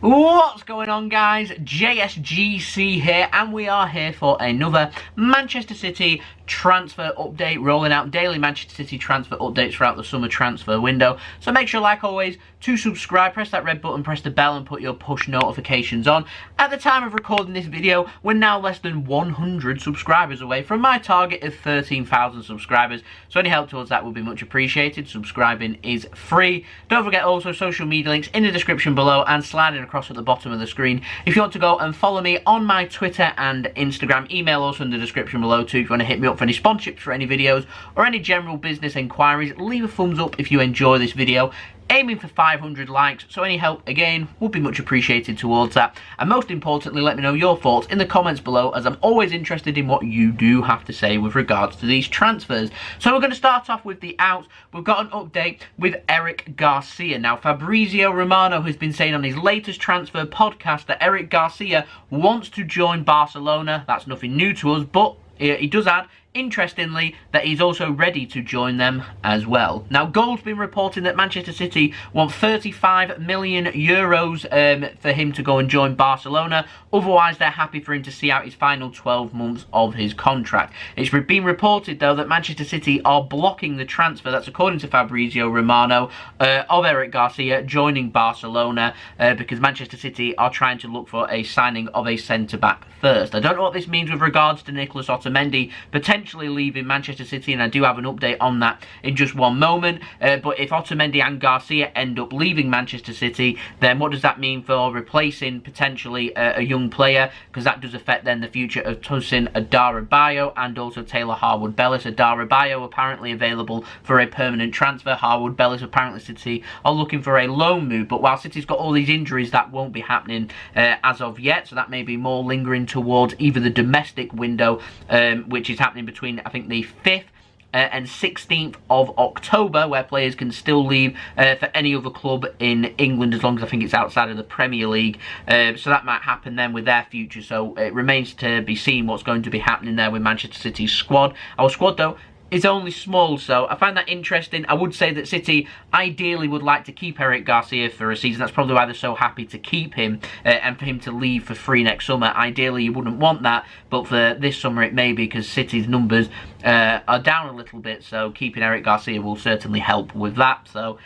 What's going on, guys? JSGC here, and we are here for another Manchester City transfer update, rolling out daily Manchester City transfer updates throughout the summer transfer window. So make sure, like always, to subscribe, press that red button, press the bell and put your push notifications on. At the time of recording this video, we're now less than 100 subscribers away from my target of 13,000 subscribers. So any help towards that would be much appreciated. Subscribing is free. Don't forget also social media links in the description below and sliding across at the bottom of the screen. If you want to go and follow me on my Twitter and Instagram, email also in the description below too. If you want to hit me up for any sponsorships for any videos or any general business inquiries, leave a thumbs up if you enjoy this video. Aiming for 500 likes, so any help again would be much appreciated towards that. And most importantly, let me know your thoughts in the comments below, as I'm always interested in what you do have to say with regards to these transfers. So we're going to start off with the outs. We've got an update with Eric Garcia. Now, Fabrizio Romano has been saying on his latest transfer podcast that Eric Garcia wants to join Barcelona. That's nothing new to us, but he does add, interestingly, that he's also ready to join them as well. Now, Goal's been reporting that Manchester City want 35 million euros for him to go and join Barcelona. Otherwise, they're happy for him to see out his final 12 months of his contract. It's been reported, though, that Manchester City are blocking the transfer, that's according to Fabrizio Romano, of Eric Garcia joining Barcelona because Manchester City are trying to look for a signing of a centre-back first. I don't know what this means with regards to Nicolas Otamendi potentially leaving Manchester City, and I do have an update on that in just one moment. But if Otamendi and Garcia end up leaving Manchester City, then what does that mean for replacing potentially a young player? Because that does affect then the future of Tosin Adarabioyo and also Taylor Harwood-Bellis. Adarabioyo apparently available for a permanent transfer. Harwood-Bellis apparently City are looking for a loan move. But while City's got all these injuries, that won't be happening as of yet. So that may be more lingering towards either the domestic window, which is happening between, I think, the 5th and 16th of October, where players can still leave for any other club in England, as long as I think it's outside of the Premier League. So that might happen then with their future. So it remains to be seen what's going to be happening there with Manchester City's squad. Our squad, though, is only small, so I find that interesting. I would say that City ideally would like to keep Eric Garcia for a season. That's probably why they're so happy to keep him and for him to leave for free next summer. Ideally, you wouldn't want that, but for this summer it may be, because City's numbers are down a little bit, so keeping Eric Garcia will certainly help with that. So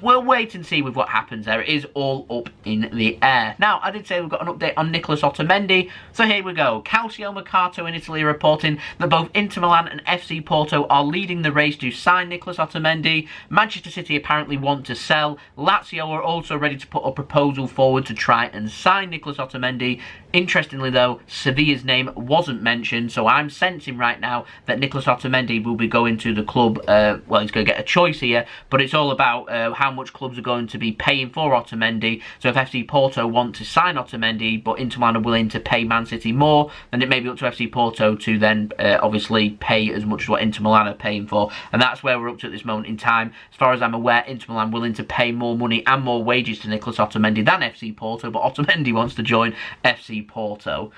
we'll wait and see with what happens there. It is all up in the air. Now, I did say we've got an update on Nicolas Otamendi, so here we go. Calcio Mercato in Italy reporting that both Inter Milan and FC Porto are leading the race to sign Nicolas Otamendi. Manchester City apparently want to sell. Lazio are also ready to put a proposal forward to try and sign Nicolas Otamendi. Interestingly, though, Sevilla's name wasn't mentioned, so I'm sensing right now that Nicolas Otamendi will be going to the club. Well, he's going to get a choice here, but it's all about how much clubs are going to be paying for Otamendi. So if FC Porto want to sign Otamendi, but Inter Milan are willing to pay Man City more, then it may be up to FC Porto to then obviously pay as much as what Inter Milan are paying for. And that's where we're up to at this moment in time. As far as I'm aware, Inter Milan willing to pay more money and more wages to Nicolas Otamendi than FC Porto, but Otamendi wants to join FC Porto.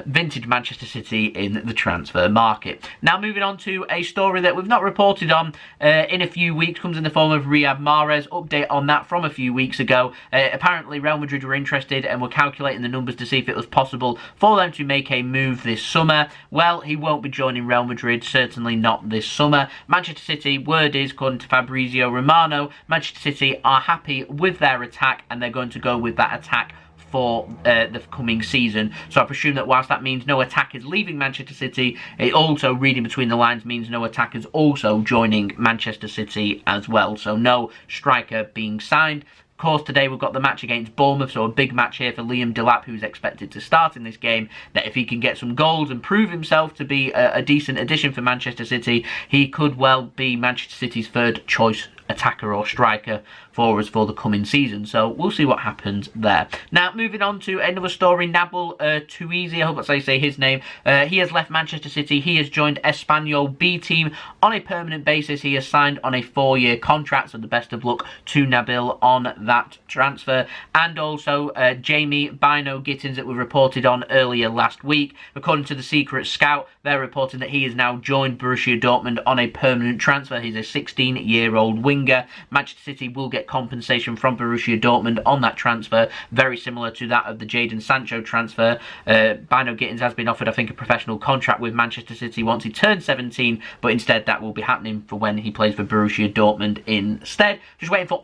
Vintage Manchester City in the transfer market. Now, moving on to a story that we've not reported on in a few weeks, comes in the form of Riyad Mahrez. Update on that from a few weeks ago. Apparently Real Madrid were interested and were calculating the numbers to see if it was possible for them to make a move this summer. Well, he won't be joining Real Madrid, certainly not this summer. Manchester City, word is, according to Fabrizio Romano, Manchester City are happy with their attack and they're going to go with that attack for the coming season. So I presume that whilst that means no attackers leaving Manchester City, it also, reading between the lines, means no attackers also joining Manchester City as well. So no striker being signed. Of course, today we've got the match against Bournemouth, so a big match here for Liam Delap, who's expected to start in this game. That if he can get some goals and prove himself to be a decent addition for Manchester City, he could well be Manchester City's third choice attacker or striker for us for the coming season. So we'll see what happens there. Now, moving on to another story, Nabil Touaizi, I hope that's how you say his name. He has left Manchester City. He has joined Espanyol B team on a permanent basis. He has signed on a 4-year contract, so the best of luck to Nabil on that transfer. And also Jamie Bynoe-Gittens that we reported on earlier last week. According to the Secret Scout, they're reporting that he has now joined Borussia Dortmund on a permanent transfer. He's a 16-year-old winger. Manchester City will get compensation from Borussia Dortmund on that transfer, very similar to that of the Jadon Sancho transfer. Bynoe-Gittens has been offered, I think, a professional contract with Manchester City once he turns 17, but instead that will be happening for when he plays for Borussia Dortmund instead. Just waiting for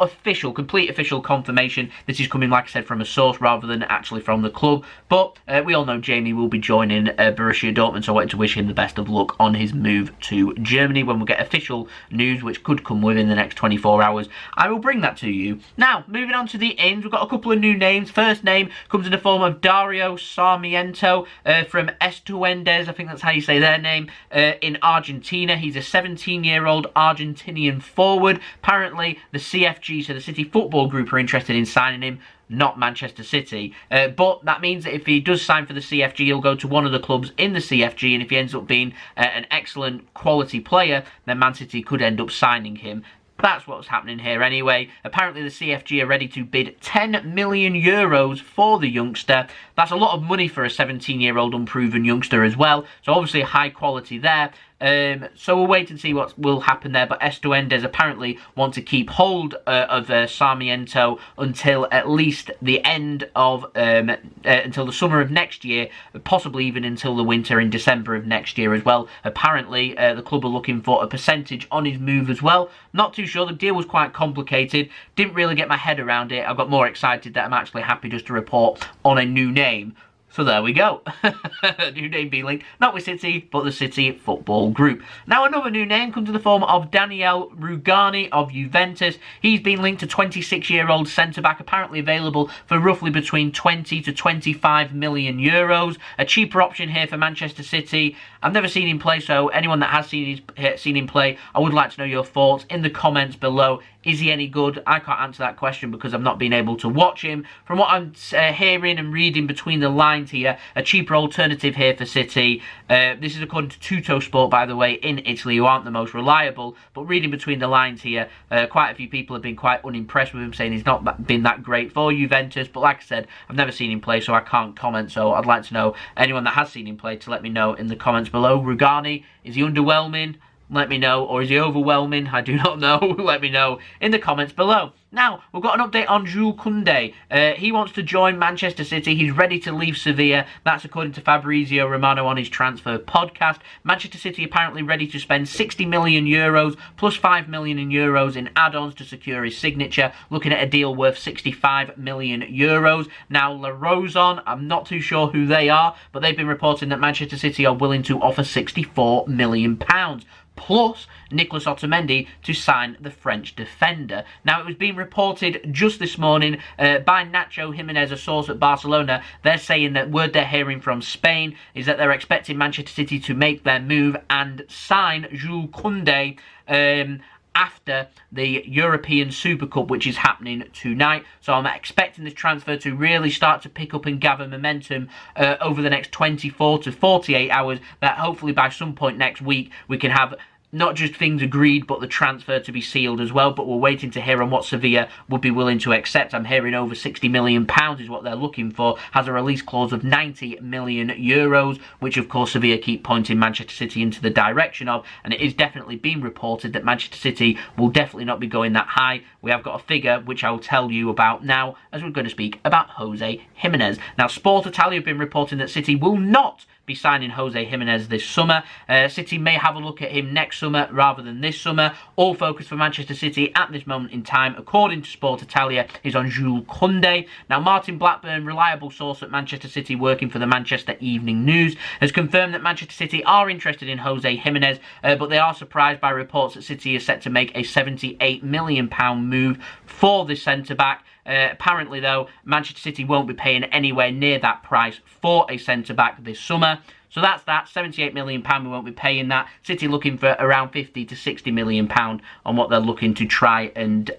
complete official confirmation. This is coming, like I said, from a source rather than actually from the club, but we all know Jamie will be joining Borussia Dortmund, so I wanted to wish him the best of luck on his move to Germany. When we get official news, which could come within the next 24 hours, I will bring that to you. Now, moving on to the ins, we've got a couple of new names. First name comes in the form of Dario Sarmiento from Estudiantes, I think that's how you say their name, in Argentina. He's a 17-year-old Argentinian forward. Apparently, the CFG, so the City Football Group, are interested in signing him, not Manchester City. But that means that if he does sign for the CFG, he'll go to one of the clubs in the CFG, and if he ends up being an excellent quality player, then Man City could end up signing him. That's what's happening here anyway. Apparently the CFG are ready to bid 10 million euros for the youngster. That's a lot of money for a 17-year-old unproven youngster as well. So obviously high quality there. So we'll wait and see what will happen there. But Estudiantes apparently want to keep hold of Sarmiento until at least the end of, until the summer of next year, possibly even until the winter in December of next year as well. Apparently the club are looking for a percentage on his move as well. Not too sure. The deal was quite complicated. Didn't really get my head around it. I got more excited that I'm actually happy just to report on a new name. So there we go. New name being linked, not with City, but the City Football Group. Now another new name comes in the form of Daniele Rugani of Juventus. He's been linked to 26-year-old centre-back, apparently available for roughly between 20 to 25 million euros. A cheaper option here for Manchester City. I've never seen him play, so anyone that has seen him play, I would like to know your thoughts in the comments below. Is he any good? I can't answer that question because I've not been able to watch him. From what I'm hearing and reading between the lines here, a cheaper alternative here for City. This is according to Tuttosport, by the way, in Italy, who aren't the most reliable. But reading between the lines here, quite a few people have been quite unimpressed with him, saying he's not been that great for Juventus. But like I said, I've never seen him play, so I can't comment. So I'd like to know anyone that has seen him play to let me know in the comments below. Rugani, is he underwhelming? Let me know. Or is he overwhelming? I do not know. Let me know in the comments below. Now, we've got an update on Jules Kounde. He wants to join Manchester City. He's ready to leave Sevilla. That's according to Fabrizio Romano on his transfer podcast. Manchester City apparently ready to spend 60 million euros plus 5 million euros in add-ons to secure his signature. Looking at a deal worth 65 million euros. Now, Razon, I'm not too sure who they are, but they've been reporting that Manchester City are willing to offer 64 million pounds. Plus Nicolas Otamendi to sign the French defender. Now, it was being reported just this morning by Nacho Jimenez, a source at Barcelona. They're saying that word they're hearing from Spain is that they're expecting Manchester City to make their move and sign Jules Kounde after the European Super Cup, which is happening tonight. So I'm expecting this transfer to really start to pick up and gather momentum over the next 24 to 48 hours, that hopefully by some point next week we can have not just things agreed, but the transfer to be sealed as well. But we're waiting to hear on what Sevilla would be willing to accept. I'm hearing over 60 million pounds is what they're looking for. Has a release clause of 90 million euros, which of course Sevilla keep pointing Manchester City into the direction of. And it is definitely being reported that Manchester City will definitely not be going that high. We have got a figure which I'll tell you about now, as we're going to speak about Jose Gimenez. Now, Sport Italia have been reporting that City will not be signing Jose Gimenez this summer. City may have a look at him next summer rather than this summer. All focus for Manchester City at this moment in time, according to Sport Italia, is on Jules Kounde. Now, Martin Blackburn, reliable source at Manchester City working for the Manchester Evening News, has confirmed that Manchester City are interested in Jose Gimenez, but they are surprised by reports that City is set to make a £78 million move for the centre-back. Apparently, though, Manchester City won't be paying anywhere near that price for a centre-back this summer. So that's that, £78 million, we won't be paying that. City looking for around £50 to £60 million on what they're looking to try and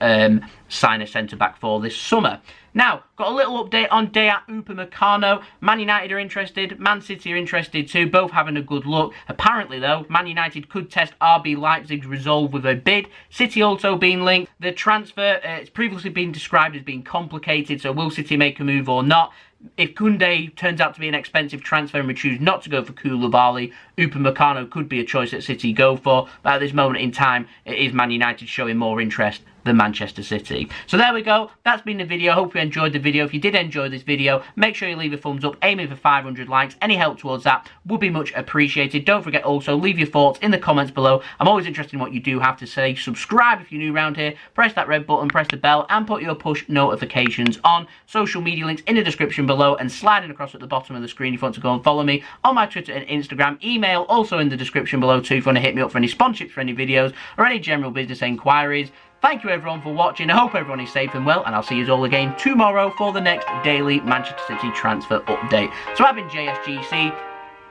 sign a centre-back for this summer. Now, got a little update on Dayot Upamecano. Man United are interested, Man City are interested too, both having a good look. Apparently, though, Man United could test RB Leipzig's resolve with a bid. City also being linked. The transfer, it's previously been described as being complicated, so will City make a move or not? If Kounde turns out to be an expensive transfer and we choose not to go for Koulibaly, Upamecano could be a choice that City go for. But at this moment in time, it is Man United showing more interest the Manchester City. So there we go. That's been the video. Hope you enjoyed the video. If you did enjoy this video, make sure you leave a thumbs up, aiming for 500 likes. Any help towards that would be much appreciated. Don't forget also, leave your thoughts in the comments below. I'm always interested in what you do have to say. Subscribe if you're new around here. Press that red button, press the bell, and put your push notifications on. Social media links in the description below and sliding across at the bottom of the screen if you want to go and follow me on my Twitter and Instagram. Email also in the description below too if you want to hit me up for any sponsorships for any videos or any general business inquiries. Thank you everyone for watching. I hope everyone is safe and well, and I'll see you all again tomorrow for the next daily Manchester City transfer update. So I've been JSGC.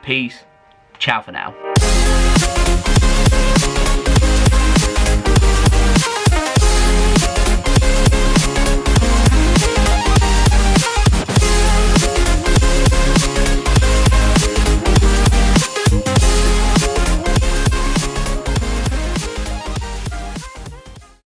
Peace. Ciao for now.